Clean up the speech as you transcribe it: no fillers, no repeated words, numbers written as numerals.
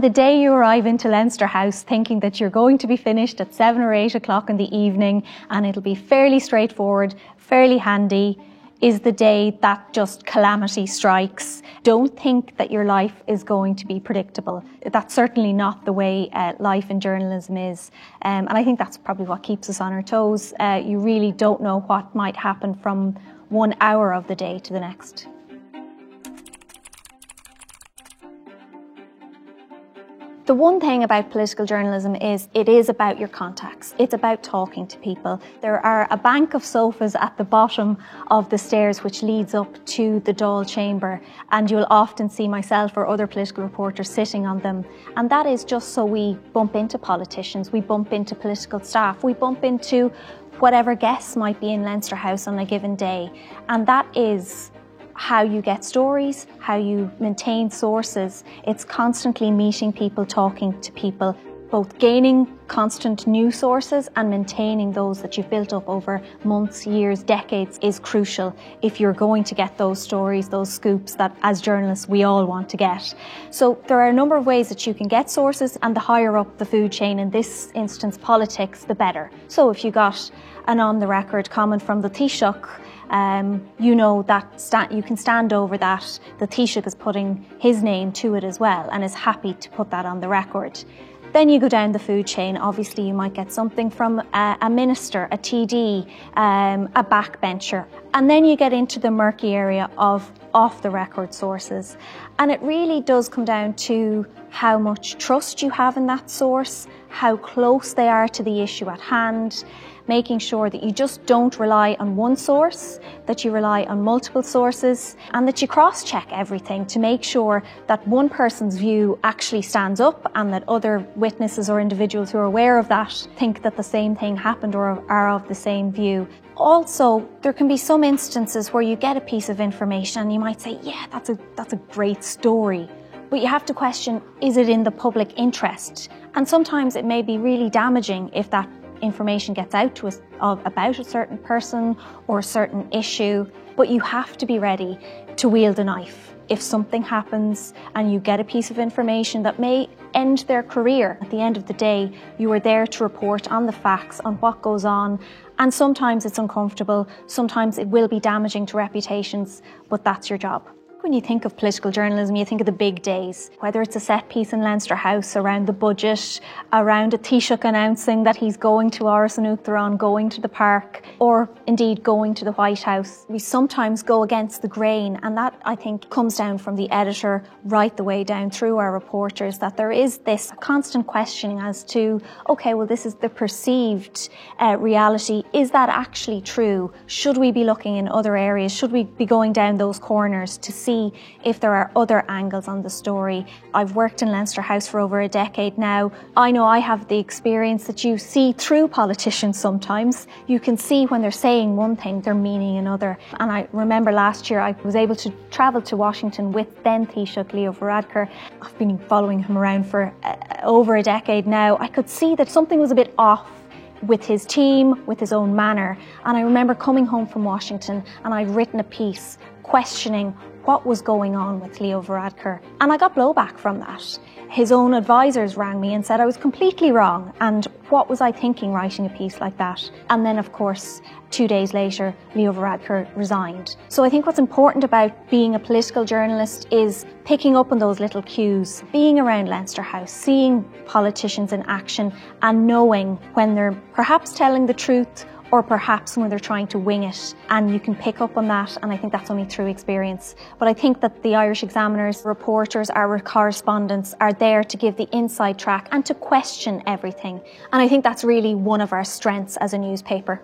The day you arrive into Leinster House thinking that you're going to be finished at 7 or 8 o'clock in the evening and it'll be fairly straightforward, fairly handy, is the day that just calamity strikes. Don't think that your life is going to be predictable. That's certainly not the way life in journalism is. And I think that's probably what keeps us on our toes. You really don't know what might happen from 1 hour of the day to the next. The one thing about political journalism is it is about your contacts. It's about talking to people. There are a bank of sofas at the bottom of the stairs which leads up to the Dáil chamber, and you'll often see myself or other political reporters sitting on them. And that is just so we bump into politicians, we bump into political staff, we bump into whatever guests might be in Leinster House on a given day. And that is how you get stories, how you maintain sources. It's constantly meeting people, talking to people, both gaining constant new sources and maintaining those that you've built up over months, years, decades is crucial if you're going to get those stories, those scoops that as journalists we all want to get. So there are a number of ways that you can get sources, and the higher up the food chain, in this instance politics, the better. So if you got an on-the-record comment from the Taoiseach, you know that you can stand over that. The Taoiseach is putting his name to it as well and is happy to put that on the record. Then you go down the food chain. Obviously you might get something from a minister, a TD, a backbencher. And then you get into the murky area of off-the-record sources. And it really does come down to how much trust you have in that source, how close they are to the issue at hand, making sure that you just don't rely on one source, that you rely on multiple sources, and that you cross-check everything to make sure that one person's view actually stands up and that other witnesses or individuals who are aware of that think that the same thing happened or are of the same view. Also, there can be some instances where you get a piece of information and you might say, yeah, that's a great story. But you have to question, is it in the public interest? And sometimes it may be really damaging if that information gets out to us about a certain person or a certain issue, but you have to be ready to wield a knife. If something happens and you get a piece of information that may end their career, at the end of the day, you are there to report on the facts, on what goes on, and sometimes it's uncomfortable, sometimes it will be damaging to reputations, but that's your job. When you think of political journalism, you think of the big days, whether it's a set piece in Leinster House around the budget, around a Taoiseach announcing that he's going to Áras an Uachtaráin, going to the park, or indeed going to the White House. We sometimes go against the grain, and that, I think, comes down from the editor right the way down through our reporters, that there is this constant questioning as to, okay, well, this is the perceived reality. Is that actually true? Should we be looking in other areas? Should we be going down those corners to see if there are other angles on the story? I've worked in Leinster House for over a decade now. I know I have the experience that you see through politicians sometimes. You can see when they're saying one thing, they're meaning another. And I remember last year I was able to travel to Washington with then Taoiseach Leo Varadkar. I've been following him around for over a decade now. I could see that something was a bit off with his team, with his own manner. And I remember coming home from Washington and I'd written a piece questioning what was going on with Leo Varadkar. And I got blowback from that. His own advisors rang me and said I was completely wrong, and what was I thinking writing a piece like that? And then, of course, 2 days later, Leo Varadkar resigned. So I think what's important about being a political journalist is picking up on those little cues, being around Leinster House, seeing politicians in action and knowing when they're perhaps telling the truth or perhaps when they're trying to wing it, and you can pick up on that, and I think that's only through experience. But I think that the Irish Examiner's reporters, our correspondents, are there to give the inside track and to question everything, and I think that's really one of our strengths as a newspaper.